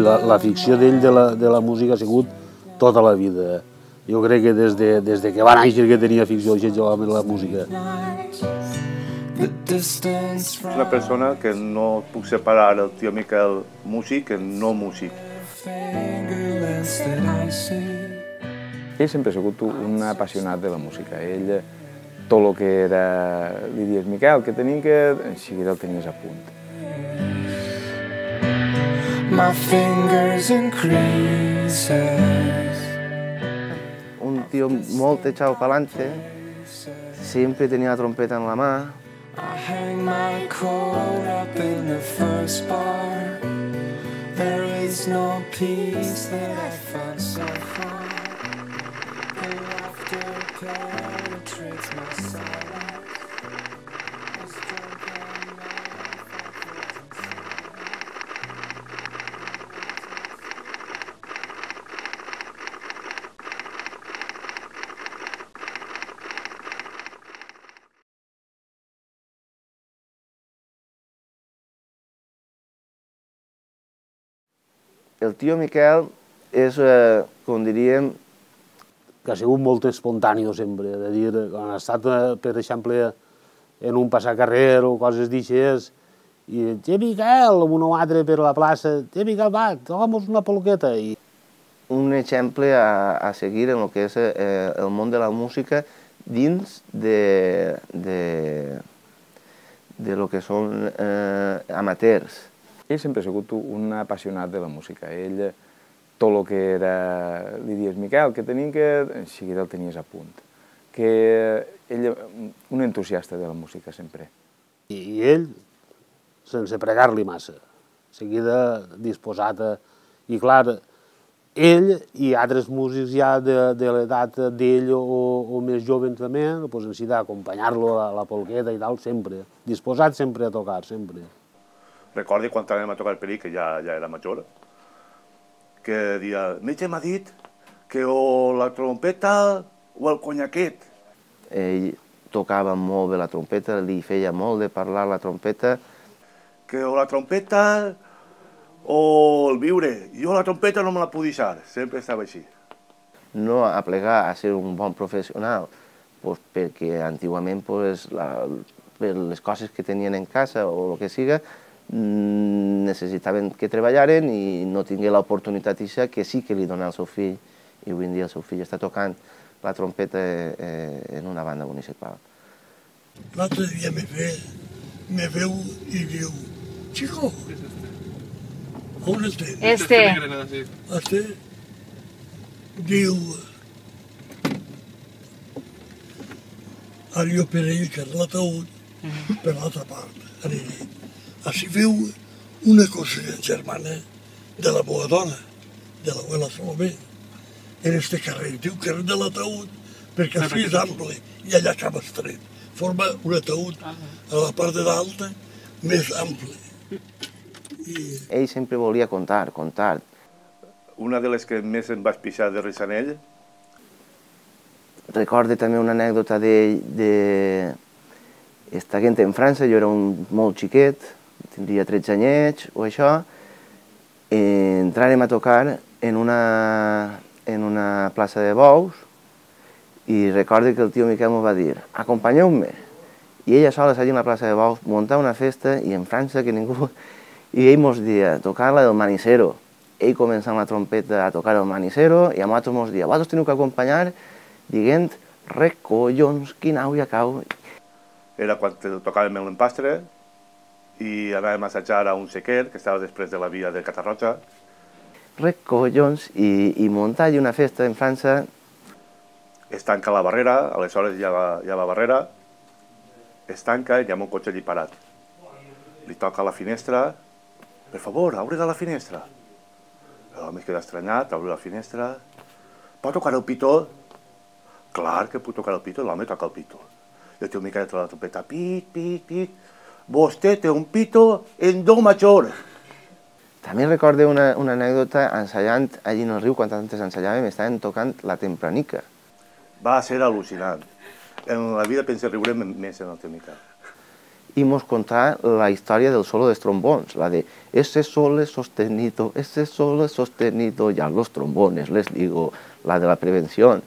L'afició d'ell de la música ha sigut tota la vida. Jo crec que des de que va néixer que tenia afició a la música. És una persona que no puc separar el tio Miquel músic que no músic. Ell sempre ha sigut un apassionat de la música. Ell, tot el que era, li dius, Miquel, que tenim que... En seguida el tenies a punt. Un tio molt echado pa'lante, sempre tenia la trompeta en la mà. El tio Miquel és, com diríem... Que ha sigut molt espontani sempre, de dir, quan ha estat, per exemple, en un passacarrer o coses d'aixes, i té Miquel, amb un o altre per la plaça, té Miquel, va, toca'm una polqueta. Un exemple a seguir en el que és el món de la música dins de lo que són amateurs. Ell sempre ha sigut un apassionat de la música. Ell, tot el que era... Li dius, Miquel, que tenim que... En seguida el tenies a punt. Que ell, un entusiasta de la música, sempre. I ell, sense pregar-li massa, seguida disposat a... I clar, ell i altres músics ja de l'edat d'ell o més joves també, doncs en si d'acompanyar-lo a la polqueta i tal, sempre. Disposat sempre a tocar, sempre. Recordo quan anem a tocar el perill, que ja era major, que deia, el metge m'ha dit que o la trompeta o el conyaquet. Ell tocava molt bé la trompeta, li feia molt de parlar la trompeta. Que o la trompeta o el viure. Jo la trompeta no me la puc deixar, sempre estava així. No aplegar a ser un bon professional, perquè antigament, per les coses que tenien en casa o el que siga, necessitaven que treballaren i no tingué l'oportunitat d'això que sí que li dona al seu fill, i avui en dia el seu fill està tocant la trompeta en una banda municipal. L'altre dia me veu i diu, chico, on estem? Este diu, Ario Perell, que és l'ataúd, per l'altra part. Així veu una cosa germana de la meva dona, de l'abuela Salomé, en este carrer. Diu que és de l'ataúd, perquè així és ample i allà acaba estret. Forma un ataúd a la part de dalt més ample. Ell sempre volia contar. Una de les que més em vaig pixar de Rissanell. Recordo també una anècdota d'ell, estiguent en França, jo era molt xiquet, tindria 13 anyets o això, entràrem a tocar en una plaça de bous i recordo que el tio Miquel m'ho va dir, acompanyeu-me. I ella sola allà en la plaça de bous, muntar una festa i en França que ningú... I ell mos dia, tocar-la del manicero. Ell començant la trompeta a tocar el manicero i a nosaltres mos dia, vosaltres teniu que acompanyar dient, recollons, quin au i acau. Era quan tocàvem l'empastre i anàvem a assajar a un sequer que estava després de la via de Catarroja. Recollons, i muntar allà una festa en França. Es tanca la barrera, aleshores hi ha la barrera, es tanca i hi ha un cotxe allí parat. Li toca a la finestra, per favor, obre la finestra. L'home es queda estranyat, obre la finestra. Pot tocar el pitó? Clar que puc tocar el pito, l'home toca el pito. I el tio Miquel tra la trompeta, pit, pit, pit. Vostè té un pito en do major. També recordo una anècdota ensaiant allí en el riu, quan antes ensaiàvem, estaven tocant la tempranica. Va ser al·lucinant. En la vida pense riure més en el tio Miquel. i mos contà la història del solo dels trombons, la de ese sol es sostenido, ya los trombones, les digo, la de la prevenció,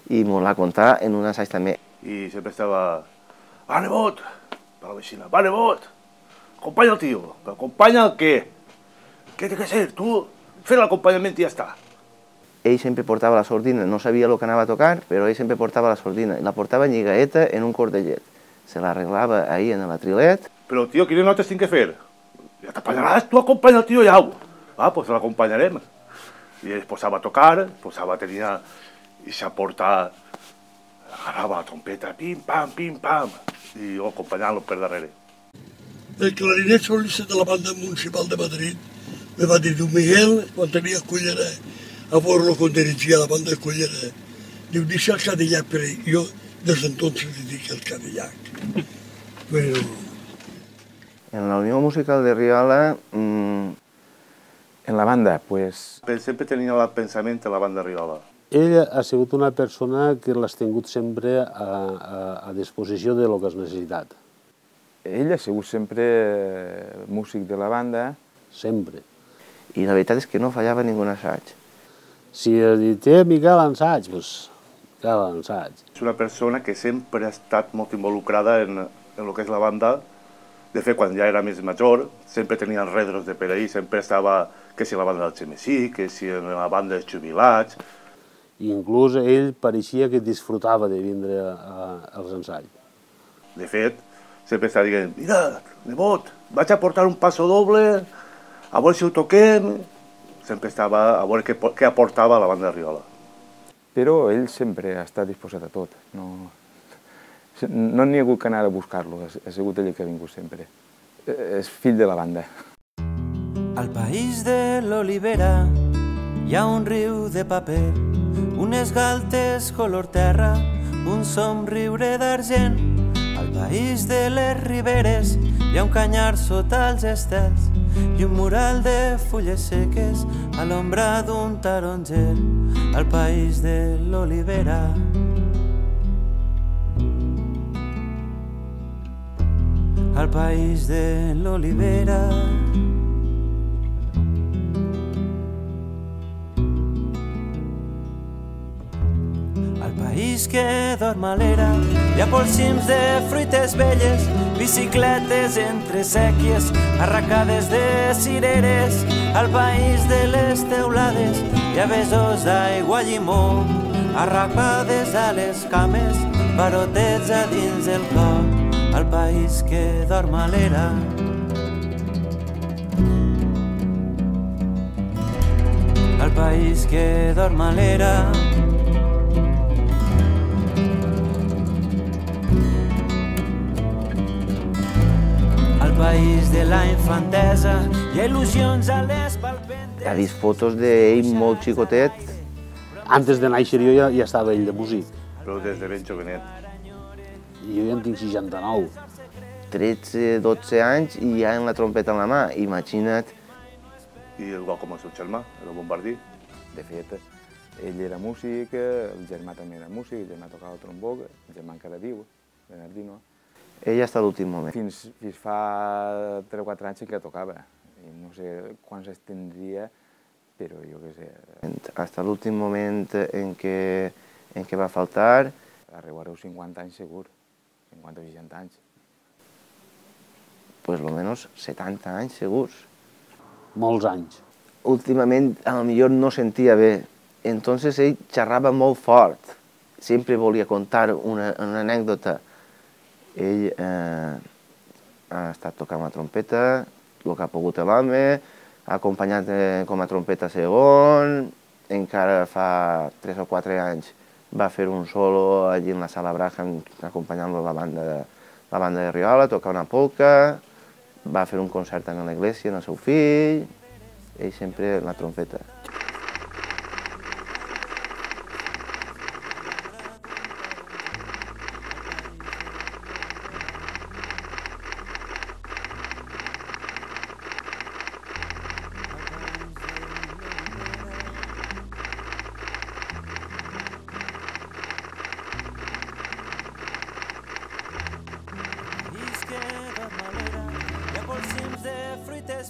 i mos la contà en un assaig també. Y siempre estaba, va nebot, para la vecina, va nebot, acompaña al tío, ¿pero acompaña al qué? ¿Qué tiene que ser? Tú, fer l'acompanyament i ja està. Ell sempre portava la sordina, no sabia el que anava a tocar, però ell sempre portava la sordina, i la portava lligaeta en un cordellet. Se l'arreglava ahí en l'atrilet. Però, tio, quines notes tinc que fer? Ja t'apanyaràs, tu acompanya el tio Iau. Ah, doncs l'acompanyarem. I es posava a tocar, tenia... i s'aporta... agarrava la trompeta, pim, pam, i jo acompanyant-lo per darrere. El clarinet solista de la banda municipal de Madrid me va dir, diu, Miguel, quan tenia Cullera, a veure quan dirigia la banda de Cullera, diu, deixa el Cadillac per ell. Jo, des d'entonces, li dic el Cadillac. Bueno... En la Unió Musical de Riola, en la banda, pues... Sempre tenia el pensament en la banda de Riola. Ell ha sigut una persona que l'has tingut sempre a disposició de lo que has necessitat. Ell ha sigut sempre músic de la banda. Sempre. I la veritat és que no fallava ningú assaig. Si has dit, Miquel, ensaig, doncs, Miquel, ensaig. És una persona que sempre ha estat molt involucrada en el que és la banda. De fet, quan ja era més major, sempre tenia enredros de per ahí, sempre estava, que si la banda del Xemesí, que si en la banda dels jubilats. I inclús ell pareixia que disfrutava de vindre als ensaios. De fet, sempre estava dient, mira, nebot, vaig a portar un passo doble, a veure si ho toquem. Sempre estava a veure què aportava la banda de Riola. Però ell sempre ha estat disposat a tot. No n'hi ha hagut que anar a buscar-lo, ha sigut ell que ha vingut sempre. És fill de la banda. Al país de l'olivera hi ha un riu de paper, unes galtes color terra, un somriure d'argent. Al país de les riberes hi ha un canyar sota els estels i un mural de fulles seques a l'ombra d'un taronger. Al país de l'olivera. Al país de l'olivera. Al país que dorm a l'era hi ha polsims de fruites velles, bicicletes entre sèquies, arracades de cireres. Al país de les teulades hi ha besos d'aigua llimó, arrapades a les cames, barotets a dins del cor. Al país que dorm a l'era. Al país que dorm a l'era. Al país de la infantesa hi ha il·lusions a les palpentes. Ha vist fotos d'ell molt xicotet. Antes de néixer jo ja estava ell de músic. Però des de ben jovenet. I jo ja en tinc 69. 13, 12 anys i ja amb la trompeta en la mà, imagina't. I igual com el seu germà, el Bombardí. De fet, ell era músic, el germà també era músic, el germà tocava el trombó, el germà encara viu, Bernardino. Ell està a l'últim moment. Fins fa 3 o 4 anys que tocava. I no sé quants anys tindria, però jo què sé. Hasta l'últim moment en què va faltar. Arribareu 50 anys segur, 50 o 60 anys. Pues almenys 70 anys segurs. Molts anys. Últimament, potser no sentia bé. Entonces ell xerrava molt fort. Sempre volia contar una anècdota. Ell ha estat tocant la trompeta, el que ha pogut l'home, ha acompanyat com a trompeta segon, encara fa 3 o 4 anys va fer un solo allí en la Sala Braham acompanyant-lo la banda de Riola, tocar una polca, va fer un concert en l'església amb el seu fill, ell sempre la trompeta.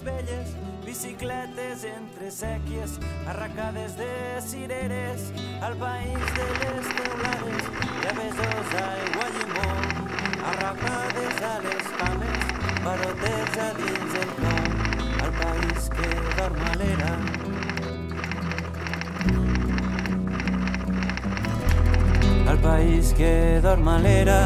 velles, bicicletes entre sèquies, arracades de cireres, al país de les teulades, llavesos d'aigua llimó, arracades a les cames, barotets a dins el cor, al país que dorm a l'era. Al país que dorm a l'era.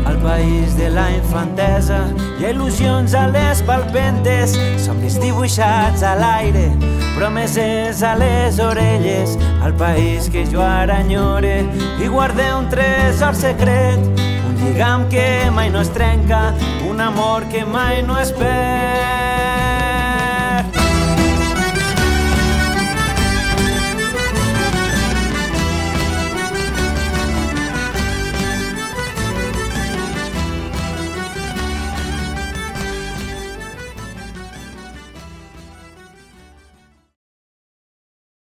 Al país de la infantesa hi ha il·lusions a les palpentes, somnis dibuixats a l'aire, promeses a les orelles, al país que jo ara enyore i guardé un tresor secret, un lligam que mai no es trenca, un amor que mai no es perd.